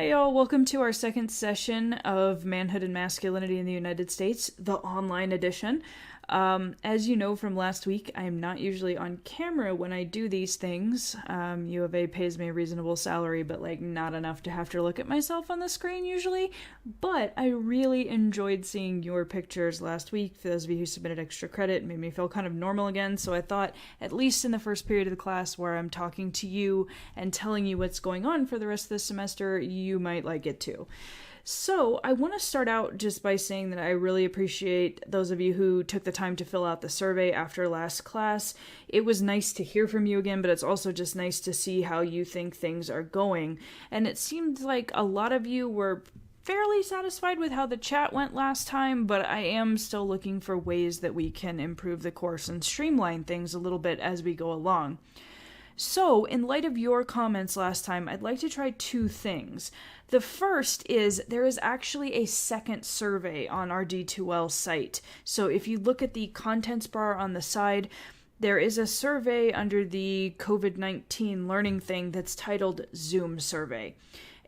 Hi, y'all. Welcome to our second session of Manhood and Masculinity in the United States, the online edition. As you know from last week, I am not usually on camera when I do these things. U of A pays me a reasonable salary, but not enough to have to look at myself on the screen usually. But I really enjoyed seeing your pictures last week. For those of you who submitted extra credit, it made me feel kind of normal again. So I thought, at least in the first period of the class where I'm talking to you and telling you what's going on for the rest of the semester, you might like it too. So I want to start out just by saying that I really appreciate those of you who took the time to fill out the survey after last class. It was nice to hear from you again, but it's also just nice to see how you think things are going. And it seemed like a lot of you were fairly satisfied with how the chat went last time, but I am still looking for ways that we can improve the course and streamline things a little bit as we go along. So, in light of your comments last time, I'd like to try two things. The first is there is actually a second survey on our D2L site. So if you look at the contents bar on the side, there is a survey under the COVID-19 learning thing that's titled Zoom Survey.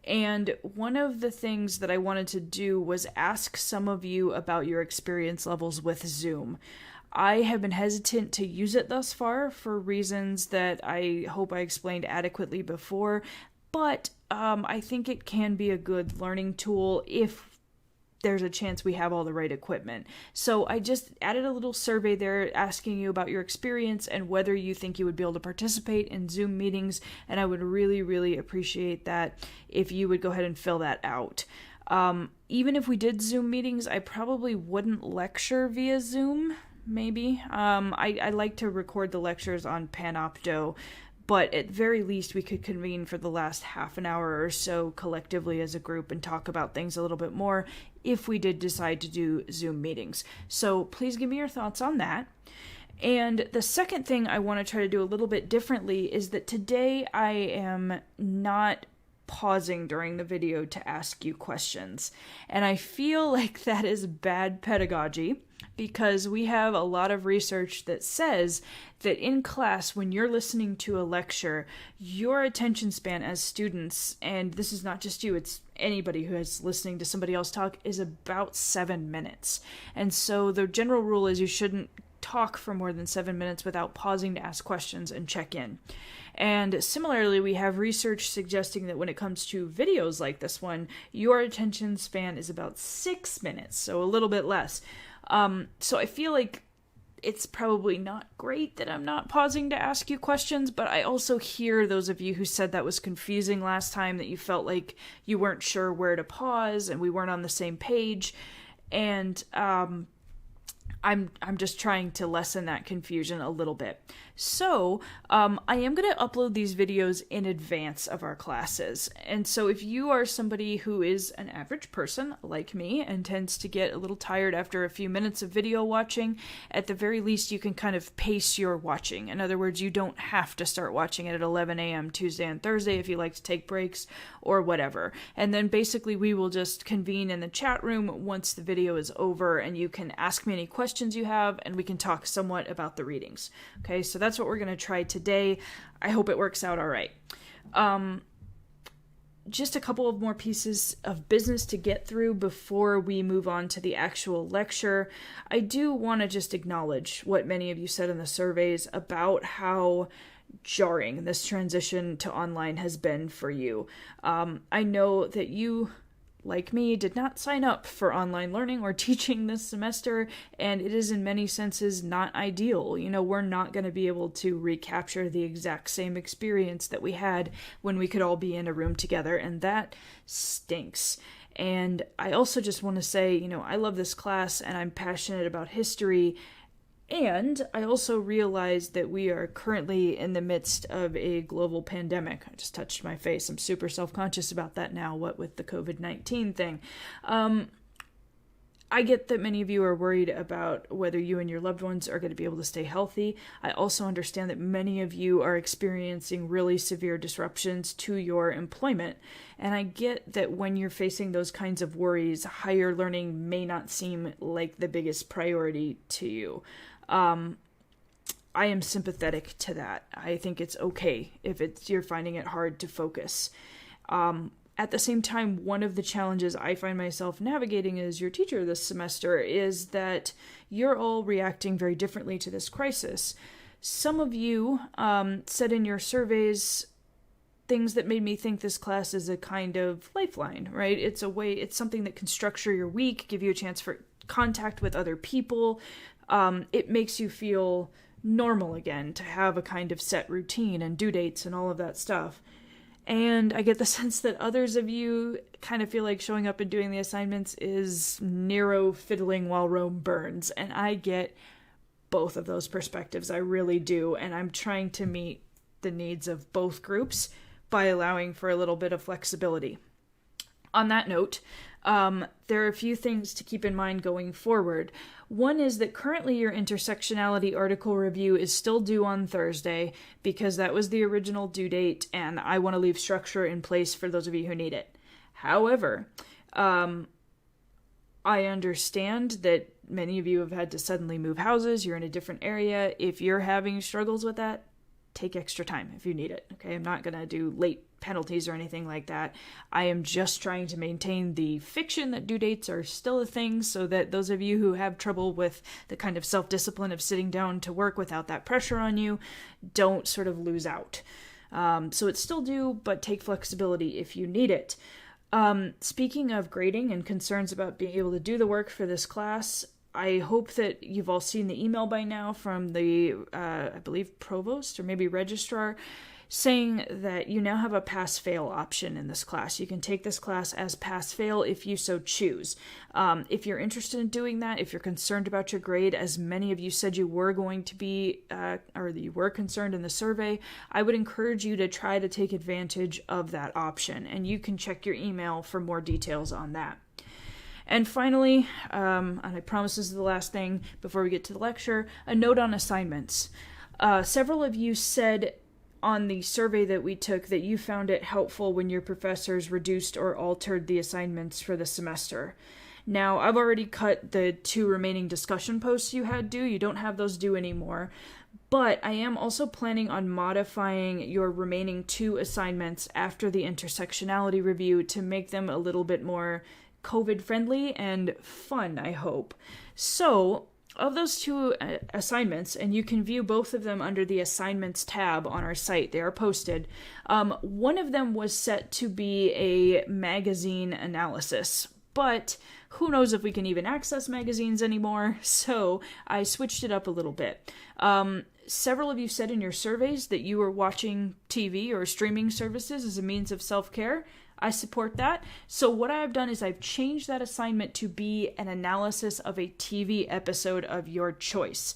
And one of the things that I wanted to do was ask some of you about your experience levels with Zoom. I have been hesitant to use it thus far for reasons that I hope I explained adequately before, but I think it can be a good learning tool if there's a chance we have all the right equipment. So I just added a little survey there asking you about your experience and whether you think you would be able to participate in Zoom meetings, and I would really, really appreciate that if you would go ahead and fill that out. Even if we did Zoom meetings, I probably wouldn't lecture via Zoom. Maybe. I like to record the lectures on Panopto, but at very least we could convene for the last half an hour or so collectively as a group and talk about things a little bit more if we did decide to do Zoom meetings. So please give me your thoughts on that. And the second thing I want to try to do a little bit differently is that today I am not pausing during the video to ask you questions. And I feel like that is bad pedagogy, because we have a lot of research that says that in class, when you're listening to a lecture, your attention span as students, and this is not just you, it's anybody who is listening to somebody else talk, is about 7 minutes. And so the general rule is you shouldn't talk for more than 7 minutes without pausing to ask questions and check in. And similarly, we have research suggesting that when it comes to videos like this one, your attention span is about 6 minutes, so a little bit less. So I feel like it's probably not great that I'm not pausing to ask you questions, but I also hear those of you who said that was confusing last time, that you felt like you weren't sure where to pause and we weren't on the same page. And I'm just trying to lessen that confusion a little bit. So I am going to upload these videos in advance of our classes. And so if you are somebody who is an average person like me and tends to get a little tired after a few minutes of video watching, at the very least you can kind of pace your watching. In other words, you don't have to start watching it at 11 a.m. Tuesday and Thursday if you like to take breaks or whatever. And then basically we will just convene in the chat room once the video is over, and you can ask me any questions you have and we can talk somewhat about the readings. Okay, so that's what we're going to try today. I hope it works out all right. Just a couple of more pieces of business to get through before we move on to the actual lecture. I do want to just acknowledge what many of you said in the surveys about how jarring this transition to online has been for you. I know that you, like me, did not sign up for online learning or teaching this semester, and it is in many senses not ideal. You know, we're not going to be able to recapture the exact same experience that we had when we could all be in a room together, and that stinks. And I also just want to say, you know, I love this class and I'm passionate about history. And I also realize that we are currently in the midst of a global pandemic. I just touched my face. I'm super self-conscious about that now, what with the COVID-19 thing. I get that many of you are worried about whether you and your loved ones are going to be able to stay healthy. I also understand that many of you are experiencing really severe disruptions to your employment. And I get that when you're facing those kinds of worries, higher learning may not seem like the biggest priority to you. I am sympathetic to that. I think it's okay if you're finding it hard to focus. At the same time, one of the challenges I find myself navigating as your teacher this semester is that you're all reacting very differently to this crisis. Some of you said in your surveys things that made me think this class is a kind of lifeline, right? It's something that can structure your week, give you a chance for contact with other people. It makes you feel normal again to have a kind of set routine and due dates and all of that stuff. And I get the sense that others of you kind of feel like showing up and doing the assignments is Nero fiddling while Rome burns. And I get both of those perspectives. I really do. And I'm trying to meet the needs of both groups by allowing for a little bit of flexibility. On that note, there are a few things to keep in mind going forward. One is that currently your intersectionality article review is still due on Thursday because that was the original due date, and I want to leave structure in place for those of you who need it. However, I understand that many of you have had to suddenly move houses, you're in a different area. If you're having struggles with that, take extra time if you need it, okay? I'm not going to do late penalties or anything like that. I am just trying to maintain the fiction that due dates are still a thing so that those of you who have trouble with the kind of self-discipline of sitting down to work without that pressure on you don't sort of lose out. So it's still due, but take flexibility if you need it. Speaking of grading and concerns about being able to do the work for this class, I hope that you've all seen the email by now from the, I believe, provost or maybe registrar, saying that you now have a pass-fail option in this class. You can take this class as pass-fail if you so choose. If you're interested in doing that, if you're concerned about your grade, as many of you said you were going to be, or that you were concerned in the survey, I would encourage you to try to take advantage of that option, and you can check your email for more details on that. And finally, and I promise this is the last thing before we get to the lecture, a note on assignments. Several of you said on the survey that we took that you found it helpful when your professors reduced or altered the assignments for the semester. Now, I've already cut the 2 remaining discussion posts you had due. You don't have those due anymore. But I am also planning on modifying your remaining 2 assignments after the intersectionality review to make them a little bit more COVID-friendly and fun, I hope. So, of those 2 assignments, and you can view both of them under the Assignments tab on our site, they are posted, one of them was set to be a magazine analysis, but who knows if we can even access magazines anymore, so I switched it up a little bit. Several of you said in your surveys that you were watching TV or streaming services as a means of self-care. I support that. So what I've done is I've changed that assignment to be an analysis of a TV episode of your choice.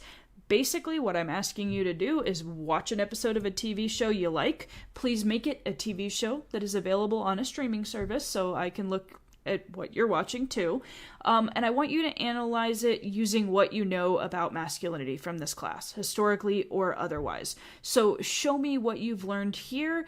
Basically, what I'm asking you to do is watch an episode of a TV show you like. Please make it a TV show that is available on a streaming service so I can look at what you're watching too. And I want you to analyze it using what you know about masculinity from this class, historically or otherwise. So show me what you've learned here.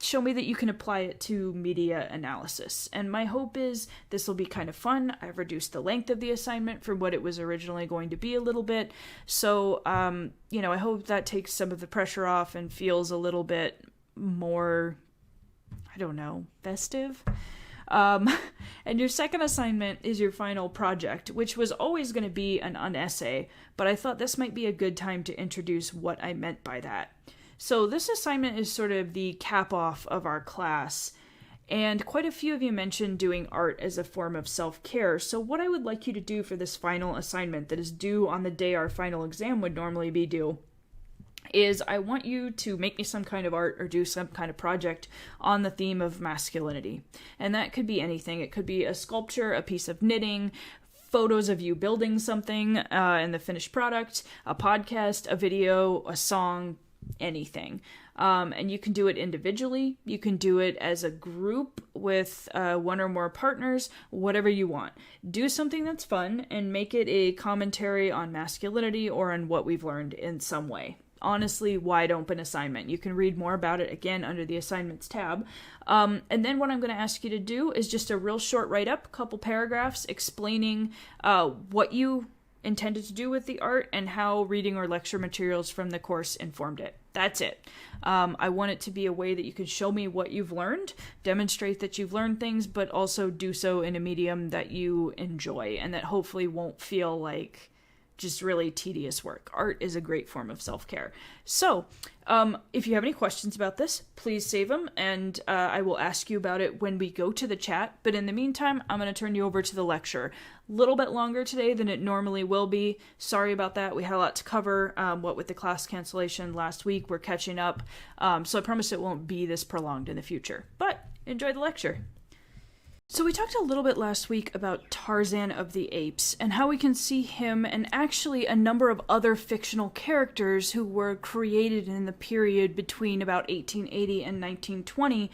Show me that you can apply it to media analysis. And my hope is this will be kind of fun. I've reduced the length of the assignment from what it was originally going to be a little bit. So, I hope that takes some of the pressure off and feels a little bit more, festive. And your second assignment is your final project, which was always going to be an unessay, but I thought this might be a good time to introduce what I meant by that. So this assignment is sort of the cap-off of our class, and quite a few of you mentioned doing art as a form of self-care. So what I would like you to do for this final assignment that is due on the day our final exam would normally be due is I want you to make me some kind of art or do some kind of project on the theme of masculinity. And that could be anything. It could be a sculpture, a piece of knitting, photos of you building something and the finished product, a podcast, a video, a song, anything. And you can do it individually. You can do it as a group with 1 or more partners, whatever you want. Do something that's fun and make it a commentary on masculinity or on what we've learned in some way. Honestly, wide open assignment. You can read more about it again under the Assignments tab. And then what I'm going to ask you to do is just a real short write-up, couple paragraphs explaining what you intended to do with the art and how reading or lecture materials from the course informed it. That's it. I want it to be a way that you can show me what you've learned, demonstrate that you've learned things, but also do so in a medium that you enjoy and that hopefully won't feel like just really tedious work. Art is a great form of self-care. So, if you have any questions about this, please save them, and I will ask you about it when we go to the chat. But in the meantime, I'm going to turn you over to the lecture. A little bit longer today than it normally will be. Sorry about that. We had a lot to cover. What with the class cancellation last week, we're catching up. So I promise it won't be this prolonged in the future. But enjoy the lecture. So we talked a little bit last week about Tarzan of the Apes and how we can see him and actually a number of other fictional characters who were created in the period between about 1880 and 1920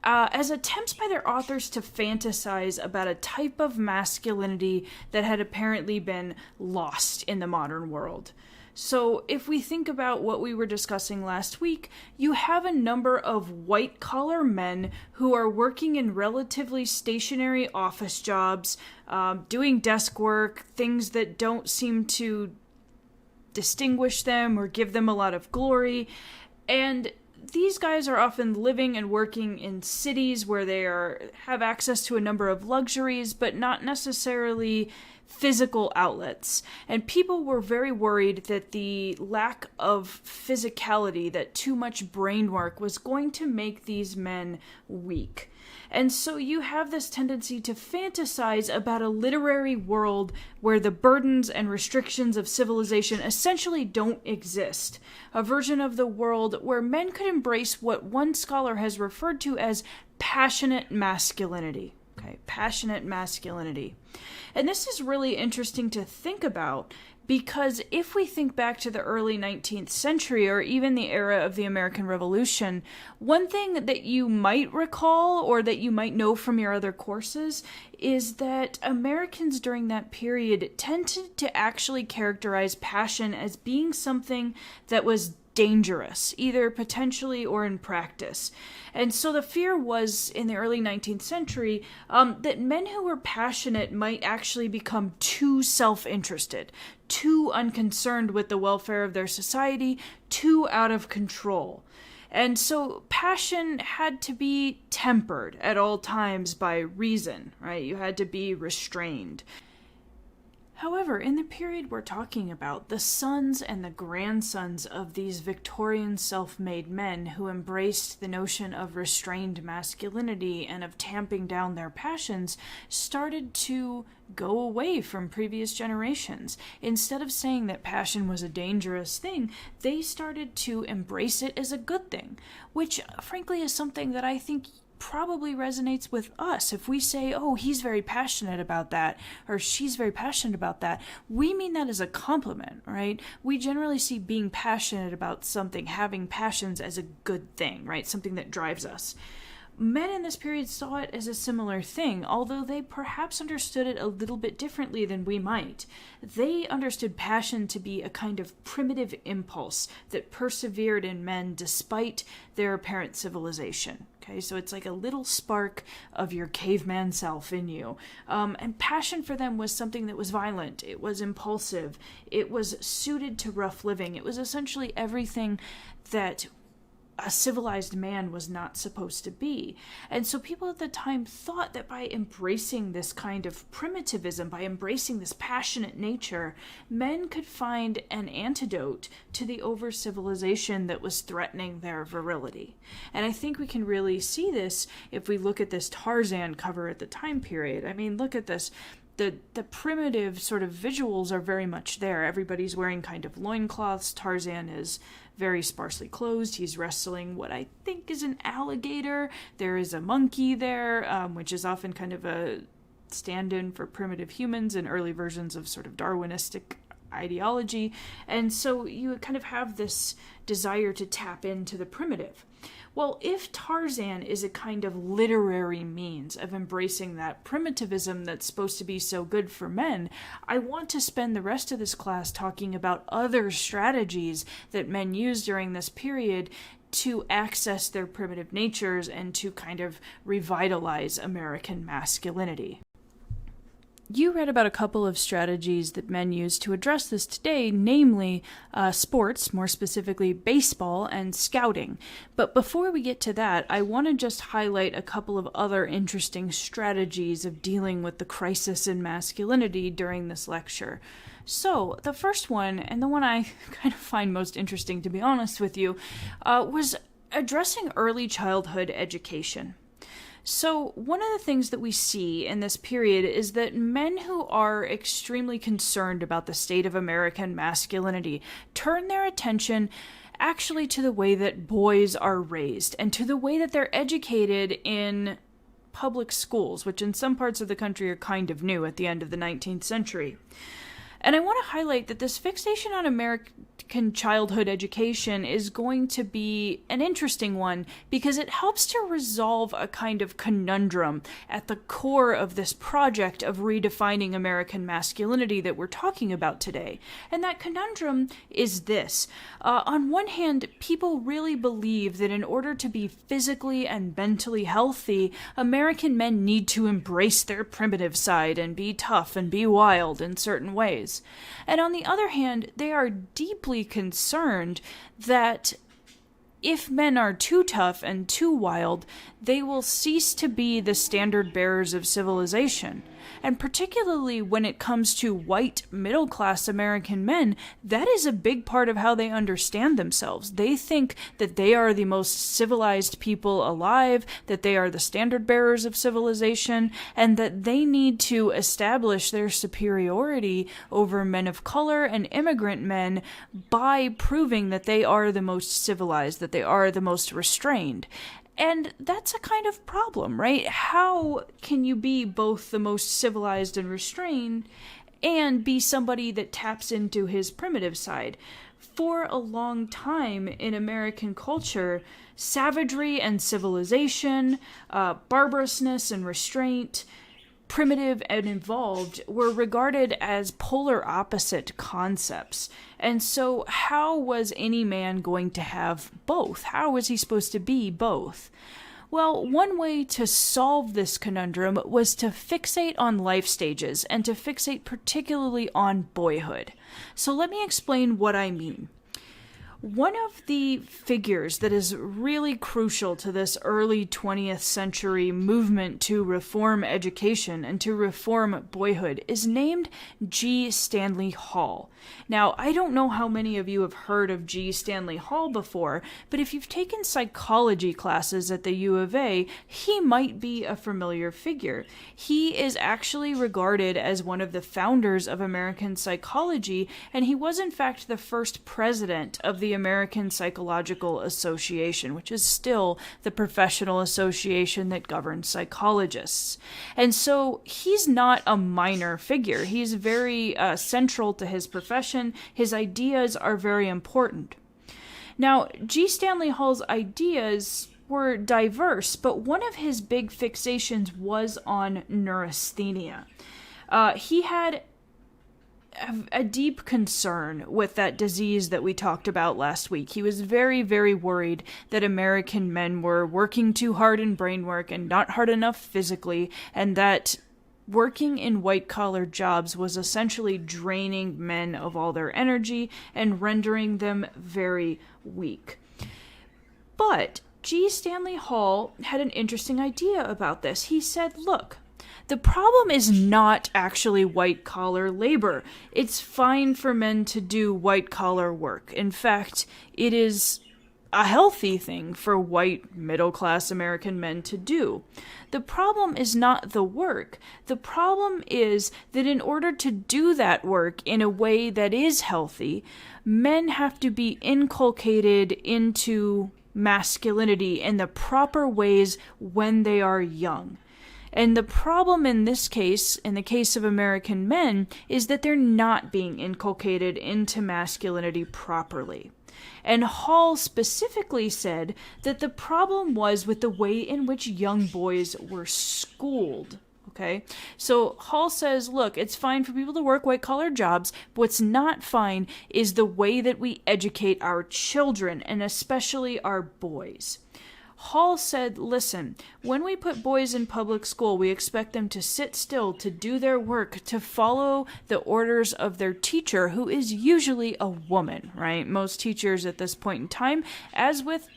as attempts by their authors to fantasize about a type of masculinity that had apparently been lost in the modern world. So if we think about what we were discussing last week, you have a number of white-collar men who are working in relatively stationary office jobs, doing desk work, things that don't seem to distinguish them or give them a lot of glory, and these guys are often living and working in cities where they have access to a number of luxuries, but not necessarily physical outlets. And people were very worried that the lack of physicality, that too much brain work, was going to make these men weak. And so you have this tendency to fantasize about a literary world where the burdens and restrictions of civilization essentially don't exist. A version of the world where men could embrace what one scholar has referred to as passionate masculinity. Okay, passionate masculinity. And this is really interesting to think about because if we think back to the early 19th century or even the era of the American Revolution, one thing that you might recall or that you might know from your other courses is that Americans during that period tended to actually characterize passion as being something that was dangerous, either potentially or in practice. And so the fear was, in the early 19th century, that men who were passionate might actually become too self-interested, too unconcerned with the welfare of their society, too out of control. And so passion had to be tempered at all times by reason, right? You had to be restrained. However, in the period we're talking about, the sons and the grandsons of these Victorian self-made men who embraced the notion of restrained masculinity and of tamping down their passions started to go away from previous generations. Instead of saying that passion was a dangerous thing, they started to embrace it as a good thing, which frankly is something that I think probably resonates with us. If we say, oh, he's very passionate about that, or she's very passionate about that, we mean that as a compliment, right? We generally see being passionate about something, having passions, as a good thing, right? Something that drives us. Men in this period saw it as a similar thing, although they perhaps understood it a little bit differently than we might. They understood passion to be a kind of primitive impulse that persevered in men despite their apparent civilization. Okay, so it's like a little spark of your caveman self in you. And passion for them was something that was violent. It was impulsive. It was suited to rough living. It was essentially everything that a civilized man was not supposed to be. And so people at the time thought that by embracing this kind of primitivism, by embracing this passionate nature, men could find an antidote to the over-civilization that was threatening their virility. And I think we can really see this if we look at this Tarzan cover at the time period. I mean, look at this. The primitive sort of visuals are very much there. Everybody's wearing kind of loincloths. Tarzan is very sparsely clothed. He's wrestling what I think is an alligator. There is a monkey there, which is often kind of a stand-in for primitive humans in early versions of sort of Darwinistic ideology. And so you kind of have this desire to tap into the primitive. Well, if Tarzan is a kind of literary means of embracing that primitivism that's supposed to be so good for men, I want to spend the rest of this class talking about other strategies that men used during this period to access their primitive natures and to kind of revitalize American masculinity. you read about a couple of strategies that men use to address this today, namely sports, more specifically baseball and scouting. But before we get to that, I want to just highlight a couple of other interesting strategies of dealing with the crisis in masculinity during this lecture. So, the first one, and the one I kind of find most interesting, to be honest with you, was addressing early childhood education. So, one of the things that we see in this period is that men who are extremely concerned about the state of American masculinity turn their attention actually to the way that boys are raised and to the way that they're educated in public schools, which in some parts of the country are kind of new at the end of the 19th century. And I want to highlight that this fixation on American childhood education is going to be an interesting one because it helps to resolve a kind of conundrum at the core of this project of redefining American masculinity that we're talking about today. And that conundrum is this. On one hand, people really believe that in order to be physically and mentally healthy, American men need to embrace their primitive side and be tough and be wild in certain ways. And on the other hand, they are deeply concerned that if men are too tough and too wild, they will cease to be the standard bearers of civilization. And particularly when it comes to white middle-class American men, that is a big part of how they understand themselves. They think that they are the most civilized people alive, that they are the standard bearers of civilization, and that they need to establish their superiority over men of color and immigrant men by proving that they are the most civilized, that they are the most restrained. And that's a kind of problem, right? How can you be both the most civilized and restrained and be somebody that taps into his primitive side? For a long time in American culture, savagery and civilization, barbarousness and restraint, primitive and evolved were regarded as polar opposite concepts. And so how was any man going to have both? How was he supposed to be both? Well, one way to solve this conundrum was to fixate on life stages and to fixate particularly on boyhood. So let me explain what I mean. One of the figures that is really crucial to this early 20th century movement to reform education and to reform boyhood is named G. Stanley Hall. Now, I don't know how many of you have heard of G. Stanley Hall before, but if you've taken psychology classes at the U of A, he might be a familiar figure. He is actually regarded as one of the founders of American psychology, and he was in fact the first president of the American Psychological Association, which is still the professional association that governs psychologists. And so he's not a minor figure. He's very central to his profession. His ideas are very important. Now, G. Stanley Hall's ideas were diverse, but one of his big fixations was on neurasthenia. He had a deep concern with that disease that we talked about last week. He was very, very worried that American men were working too hard in brain work and not hard enough physically, and that working in white-collar jobs was essentially draining men of all their energy and rendering them very weak. But G. Stanley Hall had an interesting idea about this. He said, look, the problem is not actually white-collar labor. It's fine for men to do white-collar work. In fact, it is a healthy thing for white middle-class American men to do. The problem is not the work. The problem is that in order to do that work in a way that is healthy, men have to be inculcated into masculinity in the proper ways when they are young. And the problem in this case, in the case of American men, is that they're not being inculcated into masculinity properly. And Hall specifically said that the problem was with the way in which young boys were schooled. Okay? So Hall says, look, it's fine for people to work white-collar jobs, but what's not fine is the way that we educate our children, and especially our boys. Hall said, listen, when we put boys in public school, we expect them to sit still, to do their work, to follow the orders of their teacher, who is usually a woman, right? Most teachers at this point in time, as with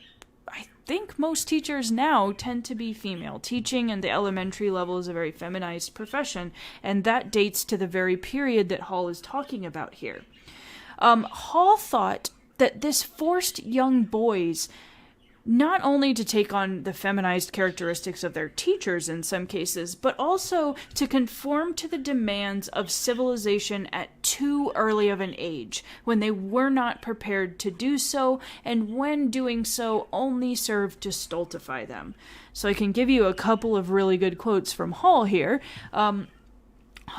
I think most teachers now, tend to be female. Teaching in the elementary level is a very feminized profession, and that dates to the very period that Hall is talking about here. Hall thought that this forced young boys not only to take on the feminized characteristics of their teachers in some cases, but also to conform to the demands of civilization at too early of an age, when they were not prepared to do so, and when doing so only served to stultify them. So I can give you a couple of really good quotes from Hall here.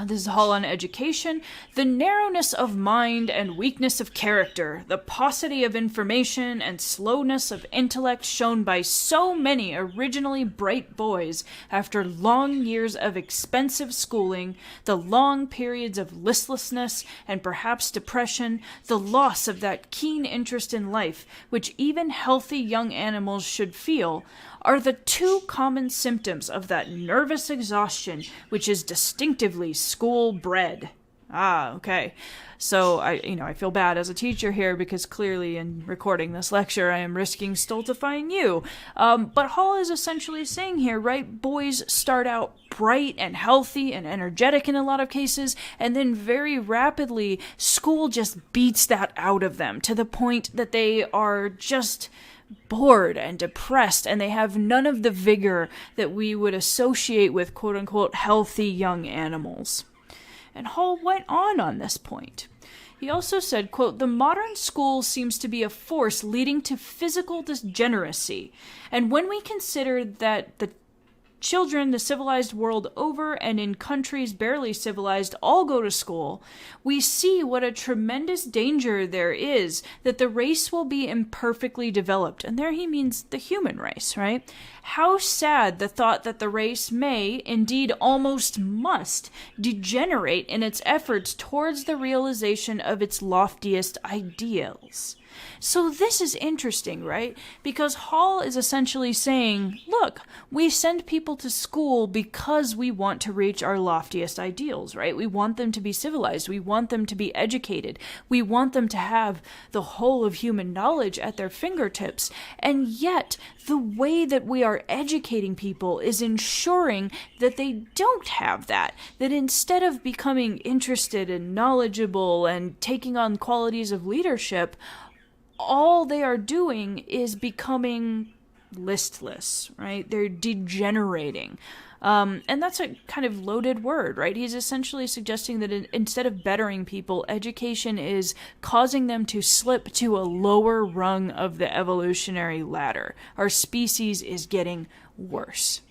This is Hall on education. The narrowness of mind and weakness of character, the paucity of information and slowness of intellect shown by so many originally bright boys after long years of expensive schooling, the long periods of listlessness and perhaps depression, the loss of that keen interest in life which even healthy young animals should feel, are the two common symptoms of that nervous exhaustion which is distinctively school-bred. Ah, okay. So I feel bad as a teacher here because clearly in recording this lecture I am risking stultifying you. But Hall is essentially saying here, right, boys start out bright and healthy and energetic in a lot of cases, and then very rapidly school just beats that out of them to the point that they are just bored and depressed, and they have none of the vigor that we would associate with quote-unquote healthy young animals. And Hall went on this point. He also said, quote, the modern school seems to be a force leading to physical degeneracy, and when we consider that the children the civilized world over and in countries barely civilized all go to school, we see what a tremendous danger there is that the race will be imperfectly developed. And there he means the human race, right? How sad the thought that the race may, indeed almost must, degenerate in its efforts towards the realization of its loftiest ideals. So this is interesting, right? Because Hall is essentially saying, look, we send people to school because we want to reach our loftiest ideals, right? We want them to be civilized. We want them to be educated. We want them to have the whole of human knowledge at their fingertips. And yet, the way that we are educating people is ensuring that they don't have that. That instead of becoming interested and knowledgeable and taking on qualities of leadership, all they are doing is becoming listless, right? They're degenerating. And that's a kind of loaded word, right? He's essentially suggesting that instead of bettering people, education is causing them to slip to a lower rung of the evolutionary ladder. Our species is getting worse.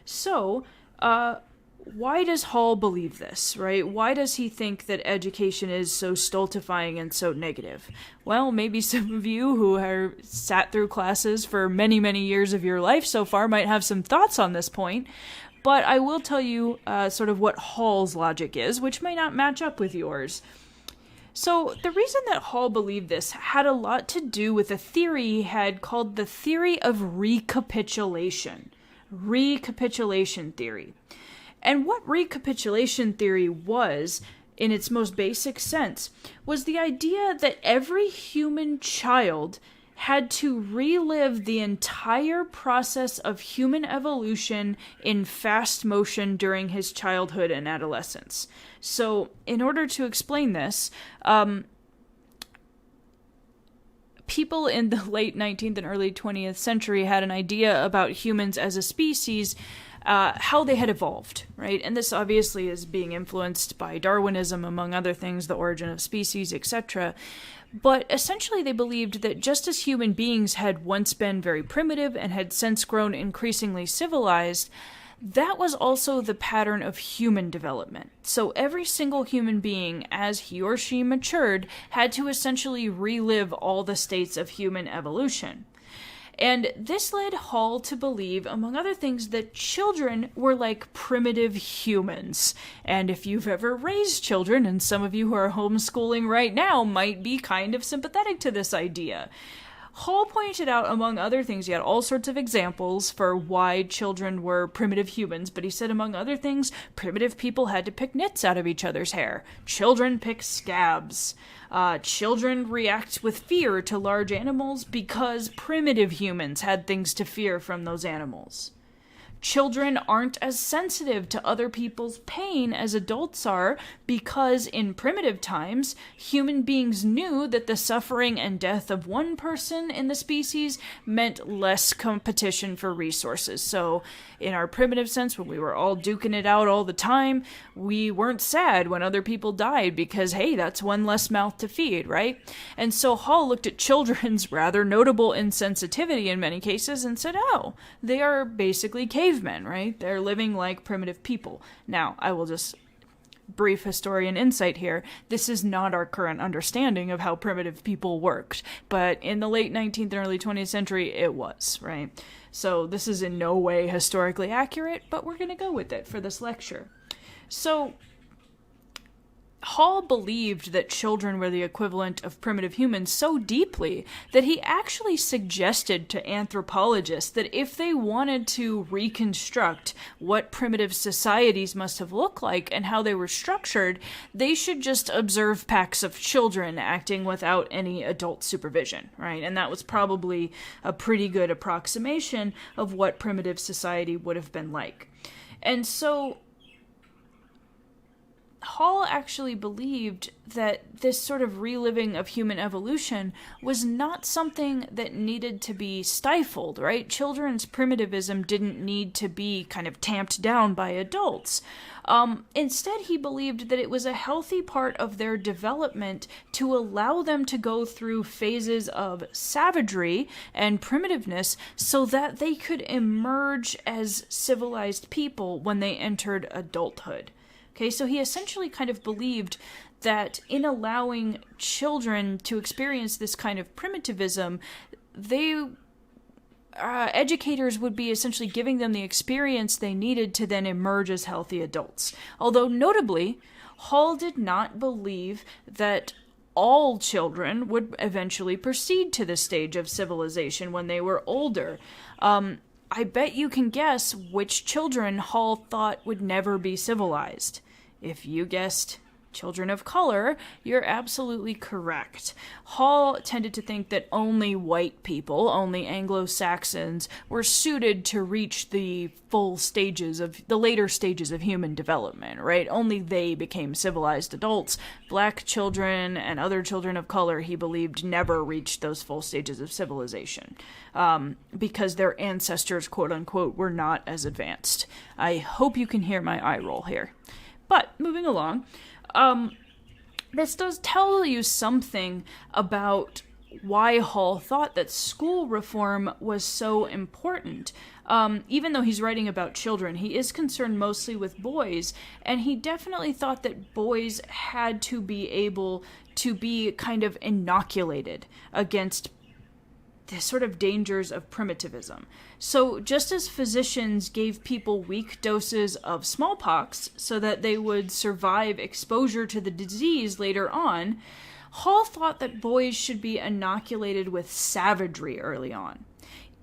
So, why does Hall believe this, right? Why does he think that education is so stultifying and so negative? Well, maybe some of you who have sat through classes for many, many years of your life so far might have some thoughts on this point, but I will tell you sort of what Hall's logic is, which may not match up with yours. So the reason that Hall believed this had a lot to do with a theory he had called the theory of recapitulation. Recapitulation theory. And what recapitulation theory was, in its most basic sense, was the idea that every human child had to relive the entire process of human evolution in fast motion during his childhood and adolescence. So, in order to explain this, people in the late 19th and early 20th century had an idea about humans as a species, how they had evolved, right? And this obviously is being influenced by Darwinism, among other things, the origin of species, etc. But essentially they believed that just as human beings had once been very primitive and had since grown increasingly civilized, that was also the pattern of human development. So every single human being, as he or she matured, had to essentially relive all the states of human evolution. And this led Hall to believe, among other things, that children were like primitive humans. And if you've ever raised children, and some of you who are homeschooling right now might be kind of sympathetic to this idea, Hall pointed out, among other things, he had all sorts of examples for why children were primitive humans, but he said, among other things, primitive people had to pick nits out of each other's hair. Children pick scabs. Children react with fear to large animals because primitive humans had things to fear from those animals. Children aren't as sensitive to other people's pain as adults are because in primitive times, human beings knew that the suffering and death of one person in the species meant less competition for resources. So in our primitive sense, when we were all duking it out all the time, we weren't sad when other people died because, hey, that's one less mouth to feed, right? And so Hall looked at children's rather notable insensitivity in many cases and said, oh, they are basically cavemen, right? They're living like primitive people. Now, I will just brief historian insight here. This is not our current understanding of how primitive people worked, but in the late 19th and early 20th century, it was, right? So this is in no way historically accurate, but we're going to go with it for this lecture. So Hall believed that children were the equivalent of primitive humans so deeply that he actually suggested to anthropologists that if they wanted to reconstruct what primitive societies must have looked like and how they were structured, they should just observe packs of children acting without any adult supervision, right? And that was probably a pretty good approximation of what primitive society would have been like. And so Hall actually believed that this sort of reliving of human evolution was not something that needed to be stifled, right? Children's primitivism didn't need to be kind of tamped down by adults. Instead, he believed that it was a healthy part of their development to allow them to go through phases of savagery and primitiveness so that they could emerge as civilized people when they entered adulthood. Okay, so he essentially kind of believed that in allowing children to experience this kind of primitivism, educators would be essentially giving them the experience they needed to then emerge as healthy adults. Although, notably, Hall did not believe that all children would eventually proceed to this stage of civilization when they were older. I bet you can guess which children Hall thought would never be civilized. If you guessed children of color, you're absolutely correct. Hall tended to think that only white people, only Anglo-Saxons, were suited to reach the later stages of human development, right? Only they became civilized adults. Black children and other children of color, he believed, never reached those full stages of civilization because their ancestors, quote-unquote, were not as advanced. I hope you can hear my eye roll here. But, moving along, this does tell you something about why Hall thought that school reform was so important. Even though he's writing about children, he is concerned mostly with boys, and he definitely thought that boys had to be able to be kind of inoculated against the sort of dangers of primitivism. So just as physicians gave people weak doses of smallpox so that they would survive exposure to the disease later on, Hall thought that boys should be inoculated with savagery early on.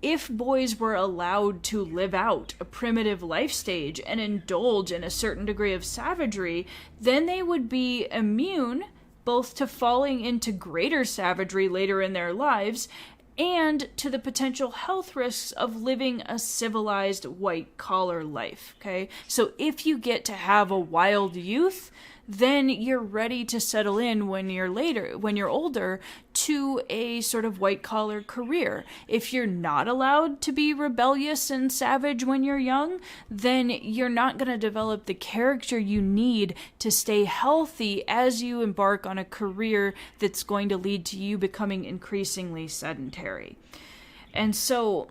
If boys were allowed to live out a primitive life stage and indulge in a certain degree of savagery, then they would be immune both to falling into greater savagery later in their lives and to the potential health risks of living a civilized white-collar life, okay? So if you get to have a wild youth, then you're ready to settle in when you're older, to a sort of white-collar career. If you're not allowed to be rebellious and savage when you're young, then you're not going to develop the character you need to stay healthy as you embark on a career that's going to lead to you becoming increasingly sedentary. And so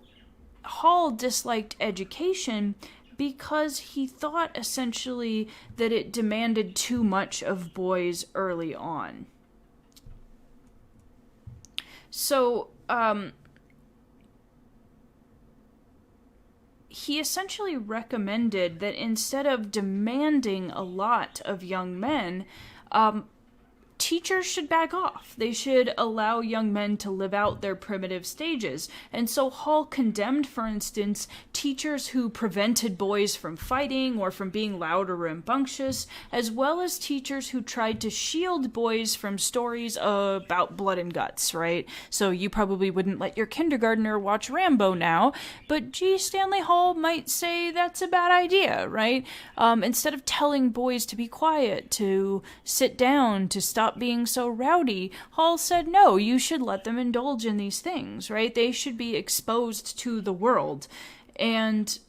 Hall disliked education because he thought essentially that it demanded too much of boys early on. So, he essentially recommended that instead of demanding a lot of young men, teachers should back off. They should allow young men to live out their primitive stages. And so Hall condemned, for instance, teachers who prevented boys from fighting or from being loud or rambunctious, as well as teachers who tried to shield boys from stories about blood and guts, right? So you probably wouldn't let your kindergartner watch Rambo now, but G. Stanley Hall might say that's a bad idea, right? Instead of telling boys to be quiet, to sit down, to stop being so rowdy, Hall said, no, you should let them indulge in these things, right? They should be exposed to the world. And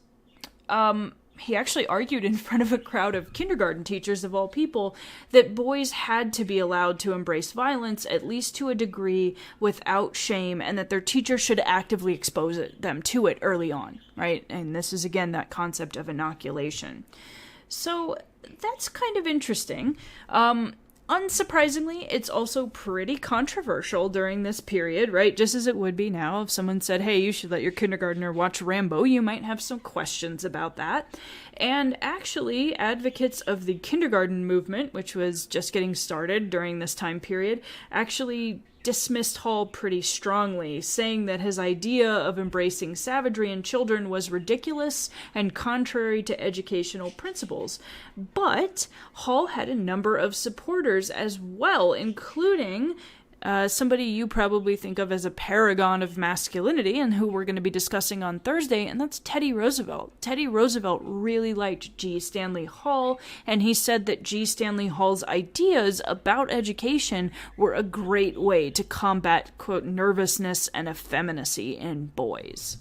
he actually argued in front of a crowd of kindergarten teachers, of all people, that boys had to be allowed to embrace violence, at least to a degree, without shame, and that their teachers should actively expose them to it early on, right? And this is, again, that concept of inoculation. So that's kind of interesting. Unsurprisingly, it's also pretty controversial during this period, right? Just as it would be now. If someone said, hey, you should let your kindergartner watch Rambo, you might have some questions about that. And actually, advocates of the kindergarten movement, which was just getting started during this time period, actually dismissed Hall pretty strongly, saying that his idea of embracing savagery in children was ridiculous and contrary to educational principles. But Hall had a number of supporters as well, including somebody you probably think of as a paragon of masculinity and who we're going to be discussing on Thursday, and that's Teddy Roosevelt. Teddy Roosevelt really liked G. Stanley Hall, and he said that G. Stanley Hall's ideas about education were a great way to combat, quote, nervousness and effeminacy in boys.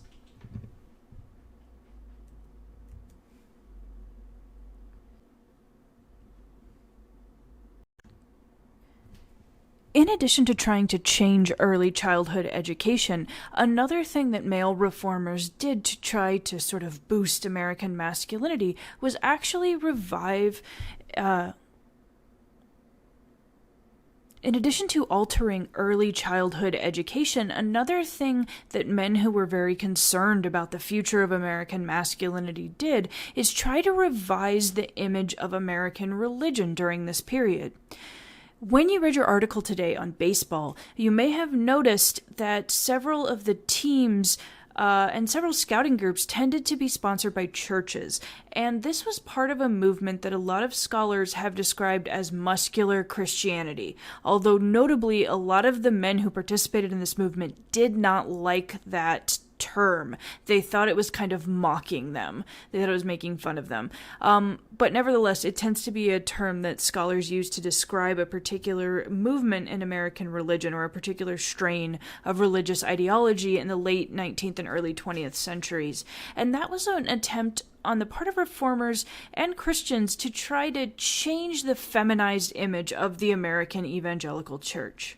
In addition to trying to change early childhood education, another thing that male reformers did to try to sort of boost American masculinity was actually revive, in addition to altering early childhood education, another thing that men who were very concerned about the future of American masculinity did is try to revise the image of American religion during this period. When you read your article today on baseball, you may have noticed that several of the teams and several scouting groups tended to be sponsored by churches, and this was part of a movement that a lot of scholars have described as muscular Christianity, although notably a lot of the men who participated in this movement did not like that term. They thought it was kind of mocking them. They thought it was making fun of them. But nevertheless, it tends to be a term that scholars use to describe a particular movement in American religion or a particular strain of religious ideology in the late 19th and early 20th centuries. And that was an attempt on the part of reformers and Christians to try to change the feminized image of the American evangelical church.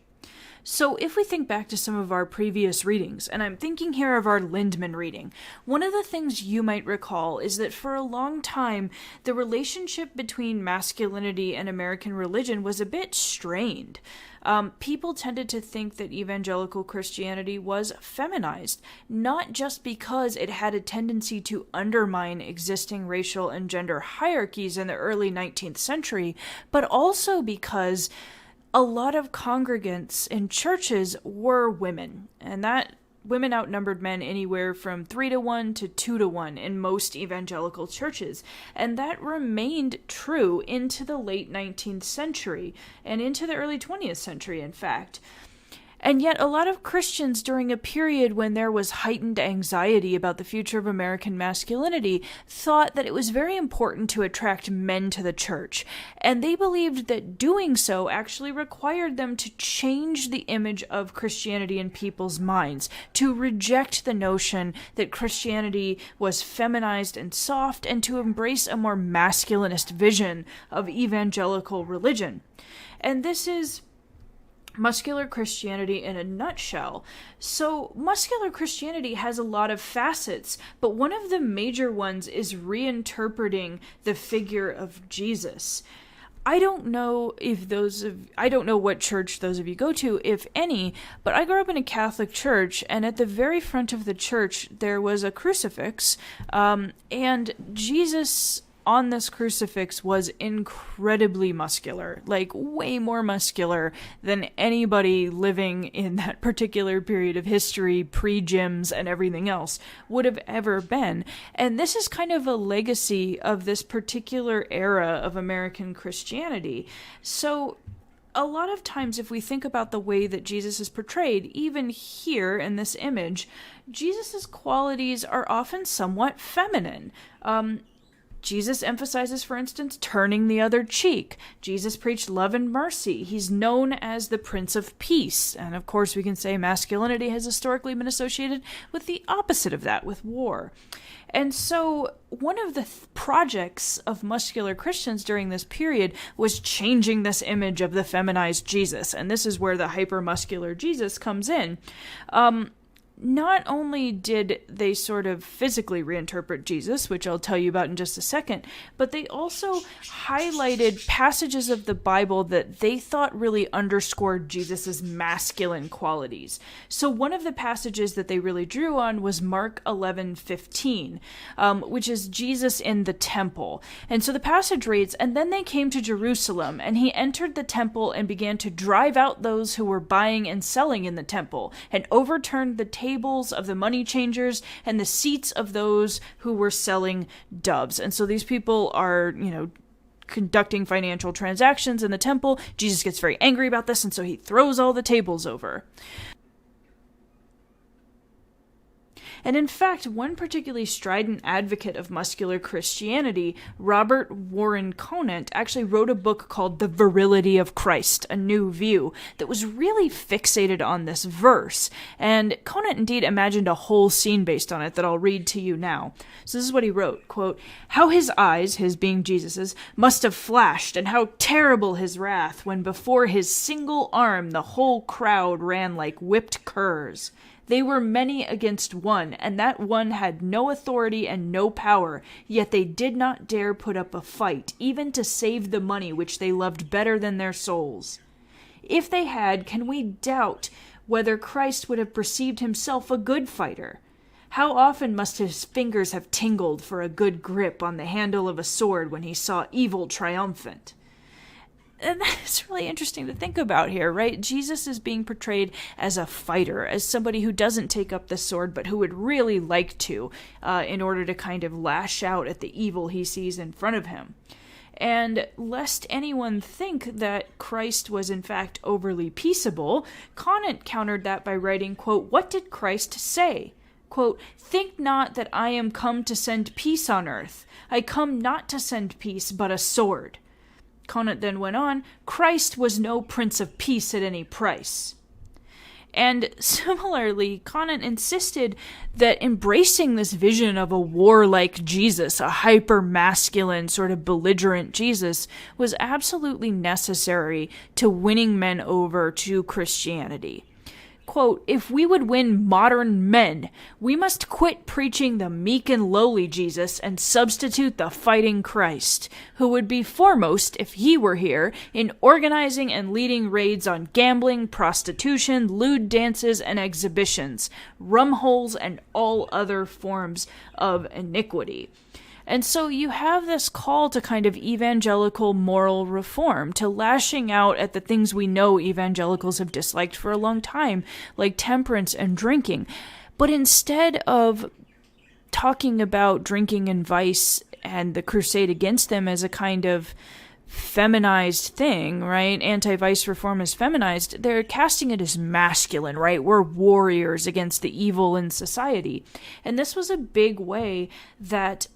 So if we think back to some of our previous readings, and I'm thinking here of our Lindman reading, one of the things you might recall is that for a long time, the relationship between masculinity and American religion was a bit strained. People tended to think that evangelical Christianity was feminized, not just because it had a tendency to undermine existing racial and gender hierarchies in the early 19th century, but also because a lot of congregants in churches were women, and that women outnumbered men anywhere from 3-1 to 2-1 in most evangelical churches, and that remained true into the late 19th century, and into the early 20th century, in fact. And yet a lot of Christians during a period when there was heightened anxiety about the future of American masculinity thought that it was very important to attract men to the church, and they believed that doing so actually required them to change the image of Christianity in people's minds, to reject the notion that Christianity was feminized and soft, and to embrace a more masculinist vision of evangelical religion. And this is muscular Christianity in a nutshell. So muscular Christianity has a lot of facets, but one of the major ones is reinterpreting the figure of Jesus. I don't know what church those of you go to, if any, but I grew up in a Catholic church, and at the very front of the church there was a crucifix, and Jesus on this crucifix was incredibly muscular, like way more muscular than anybody living in that particular period of history, pre-gyms and everything else, would have ever been. And this is kind of a legacy of this particular era of American Christianity. So a lot of times, if we think about the way that Jesus is portrayed, even here in this image, Jesus's qualities are often somewhat feminine. Jesus emphasizes, for instance, turning the other cheek. Jesus preached love and mercy. He's known as the Prince of Peace. And of course, we can say masculinity has historically been associated with the opposite of that, with war. And so one of the projects of muscular Christians during this period was changing this image of the feminized Jesus. And this is where the hypermuscular Jesus comes in. Not only did they sort of physically reinterpret Jesus, which I'll tell you about in just a second, but they also highlighted passages of the Bible that they thought really underscored Jesus's masculine qualities. So one of the passages that they really drew on was Mark 11:15, which is Jesus in the temple. And so the passage reads, "And then they came to Jerusalem, and he entered the temple and began to drive out those who were buying and selling in the temple, and overturned the tables of the money changers and the seats of those who were selling doves." And so these people are, conducting financial transactions in the temple. Jesus gets very angry about this, and so he throws all the tables over. And in fact, one particularly strident advocate of muscular Christianity, Robert Warren Conant, actually wrote a book called The Virility of Christ, A New View, that was really fixated on this verse. And Conant indeed imagined a whole scene based on it that I'll read to you now. So this is what he wrote, quote, "How his eyes," his being Jesus's, "must have flashed, and how terrible his wrath, when before his single arm the whole crowd ran like whipped curs. They were many against one, and that one had no authority and no power, yet they did not dare put up a fight, even to save the money which they loved better than their souls. If they had, can we doubt whether Christ would have perceived himself a good fighter? How often must his fingers have tingled for a good grip on the handle of a sword when he saw evil triumphant?" And that's really interesting to think about here, right? Jesus is being portrayed as a fighter, as somebody who doesn't take up the sword, but who would really like to, in order to kind of lash out at the evil he sees in front of him. And lest anyone think that Christ was in fact overly peaceable, Conant countered that by writing, quote, "What did Christ say? Quote, 'Think not that I am come to send peace on earth. I come not to send peace, but a sword.' Conant then went on, "Christ was no Prince of Peace at any price." And similarly, Conant insisted that embracing this vision of a warlike Jesus, a hyper-masculine, sort of belligerent Jesus, was absolutely necessary to winning men over to Christianity. Quote, "If we would win modern men, we must quit preaching the meek and lowly Jesus and substitute the fighting Christ, who would be foremost, if he were here, in organizing and leading raids on gambling, prostitution, lewd dances, and exhibitions, rum holes, and all other forms of iniquity." And so you have this call to kind of evangelical moral reform, to lashing out at the things we know evangelicals have disliked for a long time, like temperance and drinking. But instead of talking about drinking and vice and the crusade against them as a kind of feminized thing, right? Anti-vice reform is feminized. They're casting it as masculine, right? We're warriors against the evil in society. And this was a big way that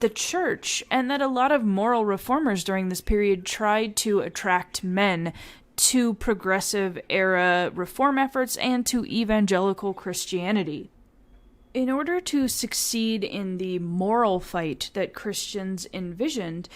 the church and that a lot of moral reformers during this period tried to attract men to progressive era reform efforts and to evangelical Christianity. In order to succeed in the moral fight that Christians envisioned,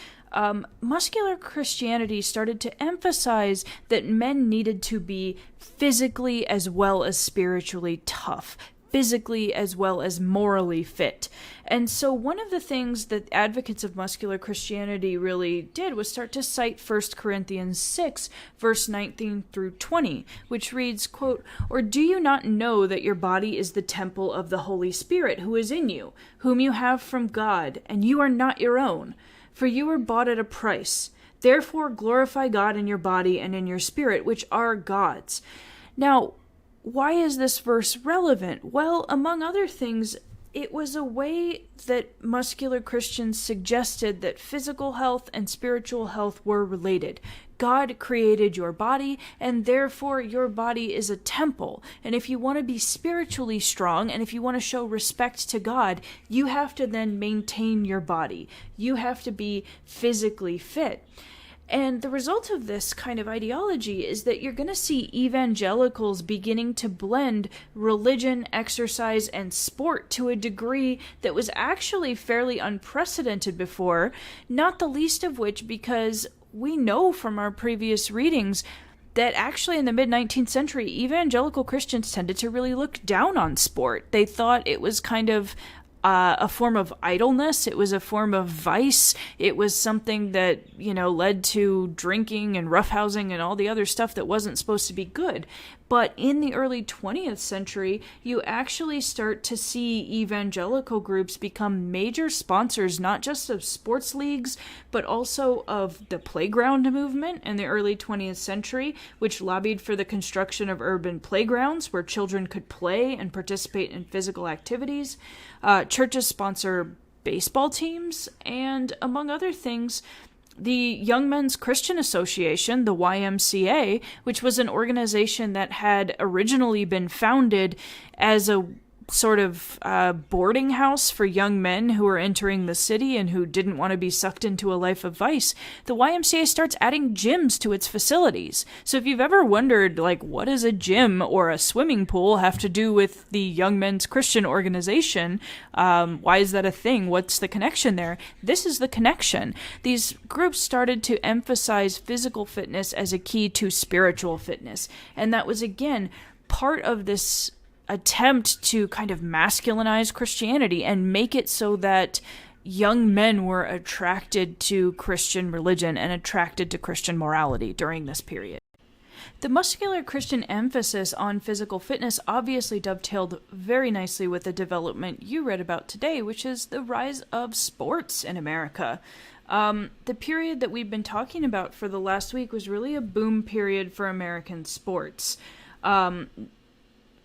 muscular Christianity started to emphasize that men needed to be physically as well as spiritually tough. physically as well as morally fit. And so one of the things that advocates of muscular Christianity really did was start to cite 1 Corinthians 6, verse 19 through 20, which reads, quote, "Or do you not know that your body is the temple of the Holy Spirit who is in you, whom you have from God, and you are not your own? For you were bought at a price. Therefore glorify God in your body and in your spirit, which are God's." Now, why is this verse relevant? Well, among other things, it was a way that muscular Christians suggested that physical health and spiritual health were related. God created your body, and therefore your body is a temple. And if you want to be spiritually strong, and if you want to show respect to God, you have to then maintain your body. You have to be physically fit. And the result of this kind of ideology is that you're going to see evangelicals beginning to blend religion, exercise, and sport to a degree that was actually fairly unprecedented before, not the least of which because we know from our previous readings that actually in the mid-19th century, evangelical Christians tended to really look down on sport. They thought it was kind of a form of idleness. It was a form of vice. It was something that, led to drinking and roughhousing and all the other stuff that wasn't supposed to be good. But in the early 20th century, you actually start to see evangelical groups become major sponsors, not just of sports leagues, but also of the playground movement in the early 20th century, which lobbied for the construction of urban playgrounds where children could play and participate in physical activities. Churches sponsor baseball teams, and among other things, the Young Men's Christian Association, the YMCA, which was an organization that had originally been founded as a sort of boarding house for young men who were entering the city and who didn't want to be sucked into a life of vice, the YMCA starts adding gyms to its facilities. So if you've ever wondered, what does a gym or a swimming pool have to do with the Young Men's Christian Organization? Why is that a thing? What's the connection there? This is the connection. These groups started to emphasize physical fitness as a key to spiritual fitness. And that was, again, part of this attempt to kind of masculinize Christianity and make it so that young men were attracted to Christian religion and attracted to Christian morality during this period. The muscular Christian emphasis on physical fitness obviously dovetailed very nicely with the development you read about today, which is the rise of sports in America. The period that we've been talking about for the last week was really a boom period for American sports.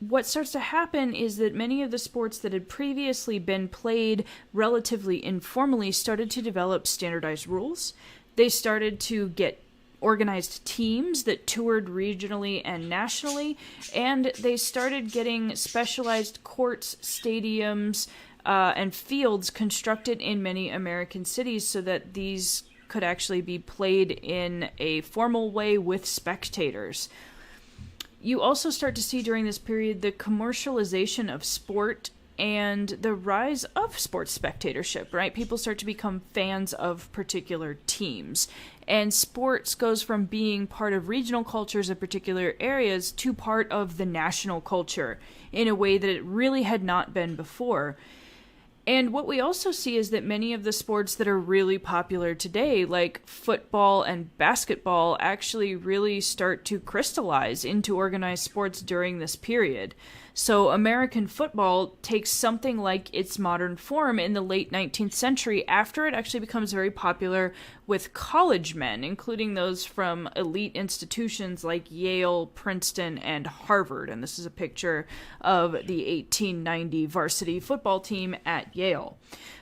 What starts to happen is that many of the sports that had previously been played relatively informally started to develop standardized rules. They started to get organized teams that toured regionally and nationally, and they started getting specialized courts, stadiums, and fields constructed in many American cities so that these could actually be played in a formal way with spectators. You also start to see during this period the commercialization of sport and the rise of sports spectatorship, right? People start to become fans of particular teams. And sports goes from being part of regional cultures of particular areas to part of the national culture in a way that it really had not been before. And what we also see is that many of the sports that are really popular today, like football and basketball, actually really start to crystallize into organized sports during this period. So American football takes something like its modern form in the late 19th century after it actually becomes very popular with college men, including those from elite institutions like Yale, Princeton, and Harvard. And this is a picture of the 1890 varsity football team at Yale.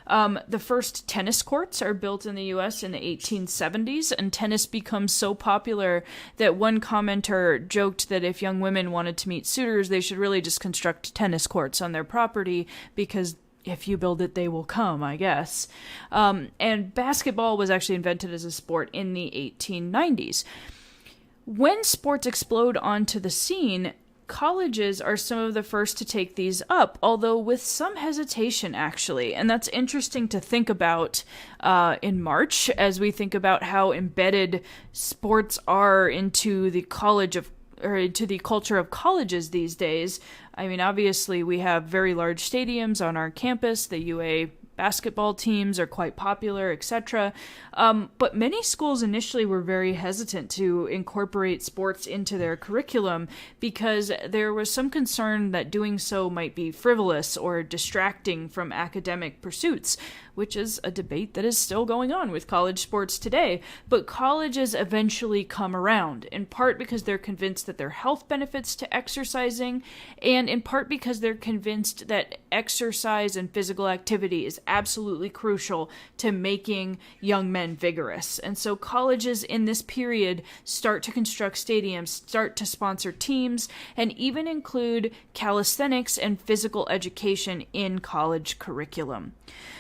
The first tennis courts are built in the U.S. in the 1870s, and tennis becomes so popular that one commenter joked that if young women wanted to meet suitors, they should really just construct tennis courts on their property, because if you build it, they will come, I guess. And basketball was actually invented as a sport in the 1890s. When sports explode onto the scene, colleges are some of the first to take these up, although with some hesitation, actually. And that's interesting to think about in March, as we think about how embedded sports are into the college of or to the culture of colleges these days. I mean, obviously we have very large stadiums on our campus. The UA basketball teams are quite popular, etc. But many schools initially were very hesitant to incorporate sports into their curriculum because there was some concern that doing so might be frivolous or distracting from academic pursuits, which is a debate that is still going on with college sports today. But colleges eventually come around, in part because they're convinced that there are health benefits to exercising, and in part because they're convinced that exercise and physical activity is absolutely crucial to making young men vigorous. And so colleges in this period start to construct stadiums, start to sponsor teams, and even include calisthenics and physical education in college curriculum.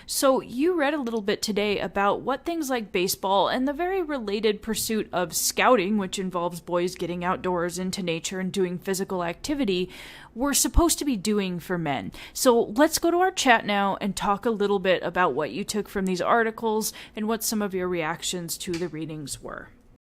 So you read a little bit today about what things like baseball and the very related pursuit of scouting, which involves boys getting outdoors into nature and doing physical activity, were supposed to be doing for men. So let's go to our chat now and talk a little bit about what you took from these articles and what some of your reactions to the readings were.